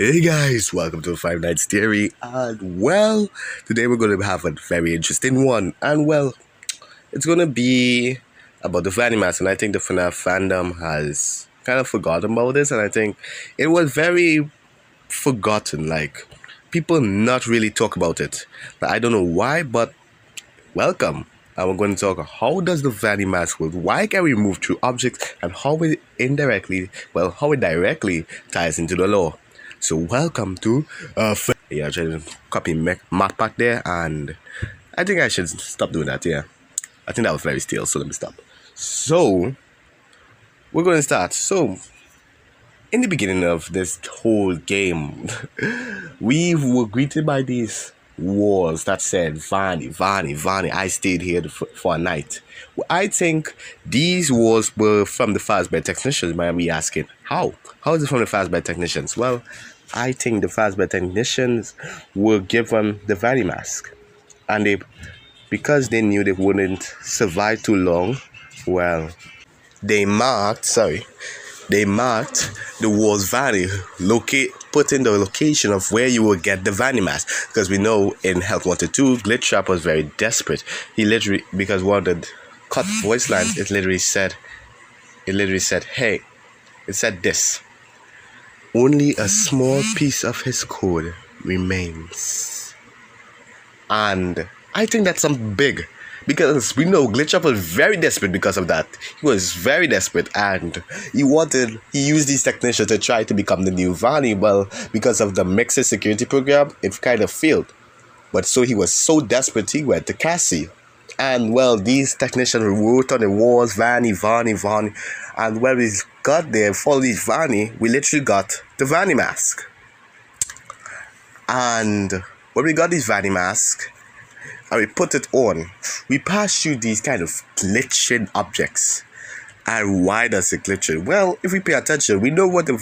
Hey guys, welcome to Five Nights Theory. And well, today we're going to have a very interesting one. And well, it's going to be about the Vanni mask. And I think the FNAF fandom has kind of forgotten about this. And I think it was very forgotten. Like, people not really talk about it. I don't know why, but welcome. And we're going to talk how does the Vanni mask work? Why can we move through objects? And how it how it directly ties into the law. So welcome to I'm trying to copy Mac pack there, and I think I should stop doing that. Yeah, I think that was very stale. So let me stop. So we're going to start. So in the beginning of this whole game, we were greeted by these walls that said Vanni, Vanni, Vanni. I stayed here for a night. Well, I think these walls were from the Fazbear technicians. Might be asking how? How is it from the Fazbear technicians? Well, I think the Fazbear technicians were given the Vanni mask, and because they knew they wouldn't survive too long, well, they marked the walls Vanni, put in the location of where you will get the Vanni mask. Because we know in Health Wanted 2, Glitch Trap was very desperate. He literally, because one of the cut voice lines, it literally said, hey, it said this. Only a small piece of his code remains. And I think that's something big. Because we know Glitch Up was very desperate because of that. He was very desperate, and he used these technicians to try to become the new Vanni. Well, because of the Mixer security program, it kind of failed. But so he was so desperate, he went to Cassie. And well, these technicians wrote on the walls, Vanni, Vanni, Vanni. And when we got there, for these Vanni, we literally got the Vanni mask. And when we got this Vanni mask, and we put it on, we pass through these kind of glitching objects. And why does it glitch? Well, if we pay attention, we know what the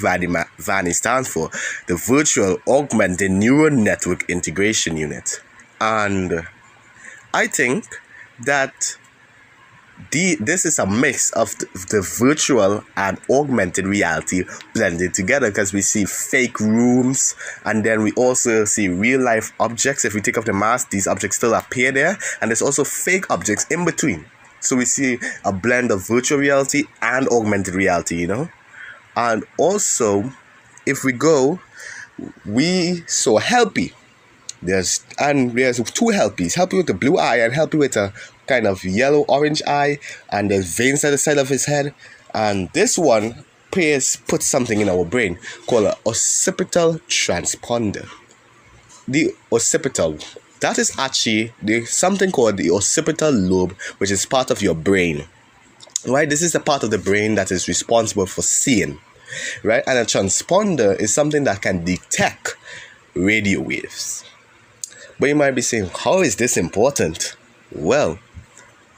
Vanni stands for. The Virtual Augmented Neural Network Integration Unit. And I think that this is a mix of the virtual and augmented reality blended together, because we see fake rooms, and then we also see real life objects. If we take off the mask, these objects still appear there, and there's also fake objects in between. So we see a blend of virtual reality and augmented reality, And also, if we go, we saw Helpy. There's two Helpies. Helpy with the blue eye and Helpy with a kind of yellow-orange eye, and there's veins at the side of his head. And this one puts something in our brain called an occipital transponder. The occipital, that is actually something called the occipital lobe, which is part of your brain. Right? This is the part of the brain that is responsible for seeing. Right? And a transponder is something that can detect radio waves. But you might be saying, how is this important? Well,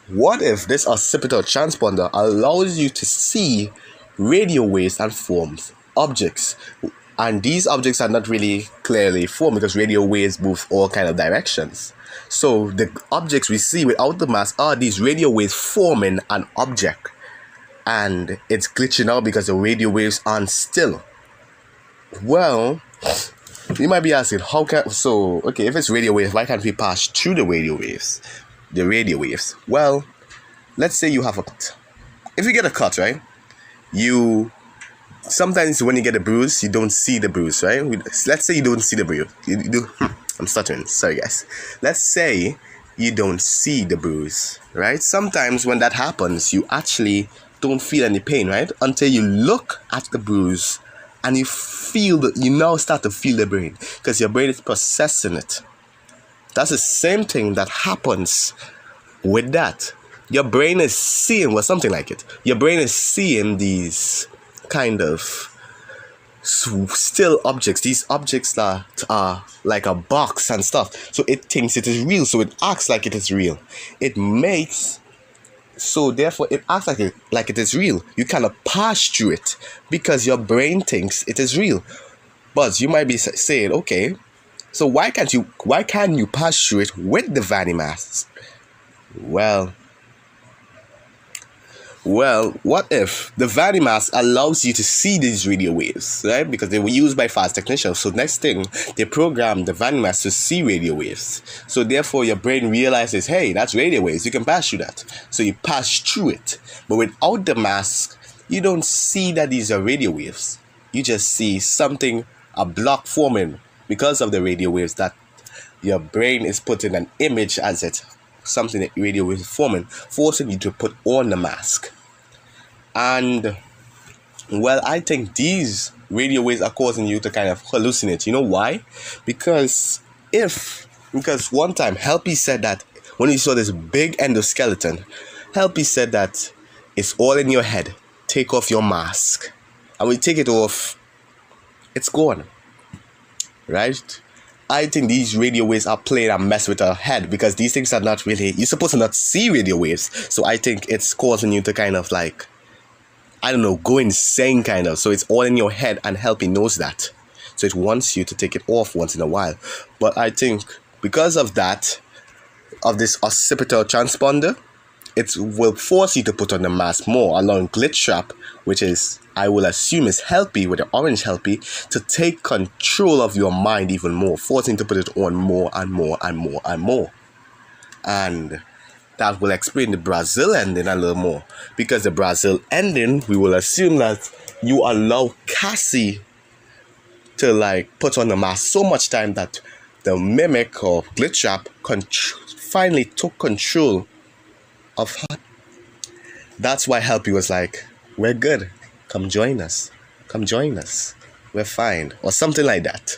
what if this occipital transponder allows you to see radio waves and forms objects? And these objects are not really clearly formed because radio waves move all kind of directions. So the objects we see without the mask are these radio waves forming an object. And it's glitching out because the radio waves aren't still. Well, you might be asking, if it's radio waves, why can't we pass through the radio waves? The radio waves. Well, let's say you have a cut. If you get a cut, right? Sometimes when you get a bruise, you don't see the bruise, right? Let's say you don't see the bruise. I'm stuttering. Sorry, guys. Let's say you don't see the bruise, right? Sometimes when that happens, you actually don't feel any pain, right? Until you look at the bruise and you now start to feel the brain, because your brain is processing it. That's the same thing that happens with that. Your brain is seeing, something like it. Your brain is seeing these kind of still objects. These objects that are like a box and stuff. So it thinks it is real. So it acts like it is real. Therefore it acts like it is real. You cannot pass through it because your brain thinks it is real. But you might be saying, okay, so why can't you pass through it with the Vanni masks? Well, Well, what if the Vanni mask allows you to see these radio waves, right? Because they were used by fast technicians. So next thing, they programmed the Vanni mask to see radio waves. So therefore, your brain realizes, hey, that's radio waves. You can pass through that. So you pass through it. But without the mask, you don't see that these are radio waves. You just see something, a block forming because of the radio waves that your brain is putting an image as it. Something that radio waves forming, forcing you to put on the mask. And well, I think these radio waves are causing you to kind of hallucinate. You know why? Because one time Helpy said that when he saw this big endoskeleton, Helpy said that it's all in your head. Take off your mask. And when you take it off, it's gone. Right? I think these radio waves are playing a mess with our head, because these things are not really, you're supposed to not see radio waves. So I think it's causing you to kind of like, I don't know, go insane kind of. So it's all in your head, and Helpy knows that. So it wants you to take it off once in a while. But I think because of that, of this occipital transponder, it will force you to put on the mask more, allowing Glitch Trap, which is, I will assume is Helpy, with the orange Helpy, to take control of your mind even more, forcing you to put it on more and more and more and more. And that will explain the Brazil ending a little more, because the Brazil ending, we will assume that you allow Cassie to like put on the mask so much time that the Mimic or Glitch Trap finally took control of her. That's why Helpy was like, we're good, come join us, we're fine, or something like that.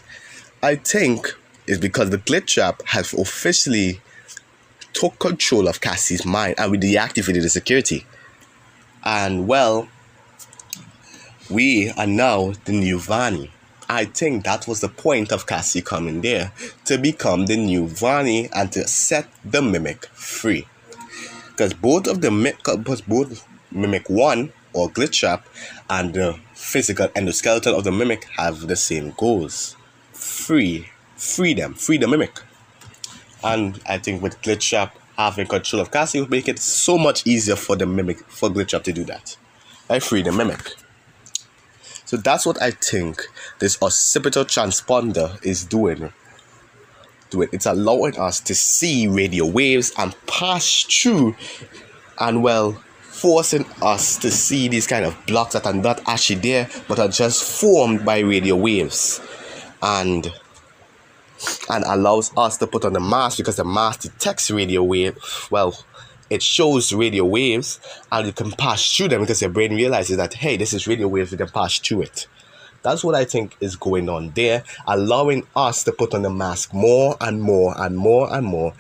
I think it's because the Glitch Trap has officially took control of Cassie's mind, and we deactivated the security. And well, we are now the new Vanni. I think that was the point of Cassie coming there, to become the new Vanni and to set the Mimic free. Because both Mimic 1 or Glitch Trap and the physical endoskeleton of the Mimic have the same goals. Free the Mimic. And I think with Glitch Trap having control of Cassie will make it so much easier for the Mimic, for Glitch Trap to do that. I free the Mimic. So that's what I think this occipital transponder is doing. It's allowing us to see radio waves and pass through, and well, forcing us to see these kind of blocks that are not actually there but are just formed by radio waves, and allows us to put on the mask, because the mask detects radio wave. Well, it shows radio waves and you can pass through them, because your brain realizes that, hey, this is radio waves, we can pass through it. That's what I think is going on there, allowing us to put on the mask more and more and more and more,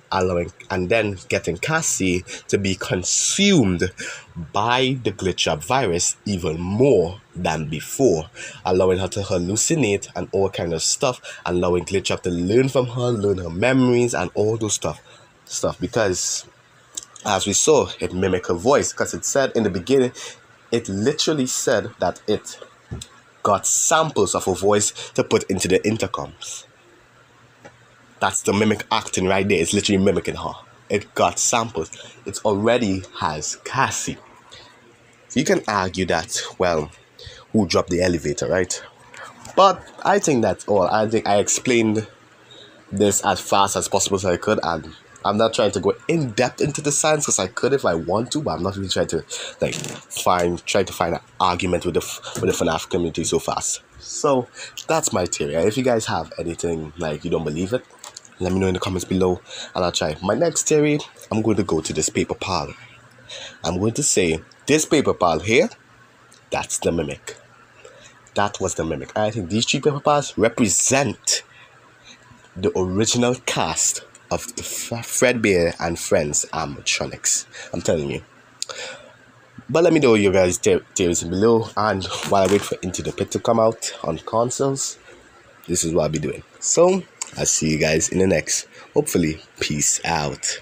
allowing, and then getting Cassie to be consumed by the Glitch Trap virus even more than before, allowing her to hallucinate and all kind of stuff, allowing Glitch Trap to learn from her, learn her memories and all those stuff, because as we saw, it mimicked her voice, because it said in the beginning, it literally said that it got samples of her voice to put into the intercoms. That's the Mimic acting right there. It's literally mimicking her. It got samples. It already has Cassie. So you can argue that, well, who dropped the elevator, right? But I think that's all. I think I explained this as fast as possible as I could, and I'm not trying to go in depth into the science, because I could if I want to, but I'm not really trying to try to find an argument with the FNAF community so fast. So that's my theory. If you guys have anything like you don't believe it, let me know in the comments below, and I'll try. My next theory, I'm going to go to this paper pal. I'm going to say this paper pal here, that's the Mimic. That was the Mimic. I think these 3 paper pals represent the original cast of the Fredbear and Friends animatronics. I'm telling you. But let me know your guys' theories below, and while I wait for Into the Pit to come out on consoles, this is what I'll be doing. So I'll see you guys in the next. Hopefully, peace out.